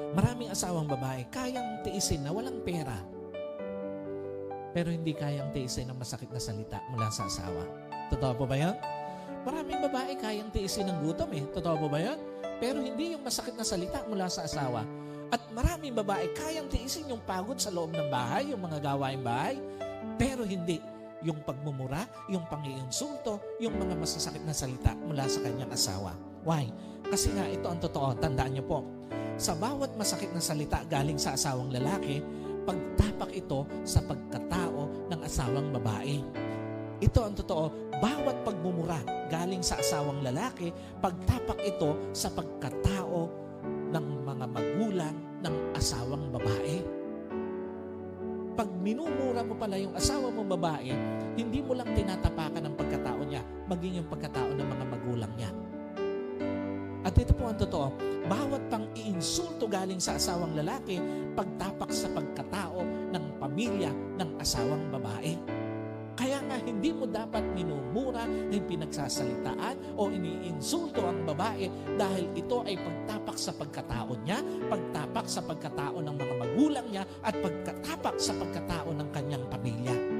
Maraming asawang babae kayang tiisin na walang pera, pero hindi kayang tiisin ng masakit na salita mula sa asawa. Totoo po ba yan? Maraming babae kayang tiisin ng gutom Totoo po ba yan? Pero hindi yung masakit na salita mula sa asawa. At maraming babae kayang tiisin yung pagod sa loob ng bahay, yung mga gawaing bahay, pero hindi yung pagmumura, yung pangiinsulto, yung mga masasakit na salita mula sa kanyang asawa. Why? Kasi nga ito ang totoo, tandaan niyo po. Sa bawat masakit na salita galing sa asawang lalaki, pagtapak ito sa pagkatao ng asawang babae. Ito ang totoo, bawat pagmumura galing sa asawang lalaki, pagtapak ito sa pagkatao ng mga magulang ng asawang babae. Pag minumura mo pala yung asawa mong babae, hindi mo lang tinatapakan ang pagkatao niya, maging yung pagkatao ng mga magulang niya. At ito po ang totoo, bawat pang-iinsulto galing sa asawang lalaki, pagtapak sa pagkatao ng pamilya ng asawang babae. Kaya nga hindi mo dapat minumura, pinagsasalitaan o iniinsulto ang babae dahil ito ay pagtapak sa pagkatao niya, pagtapak sa pagkatao ng mga magulang niya at pagkatapak sa pagkatao ng kanyang pamilya.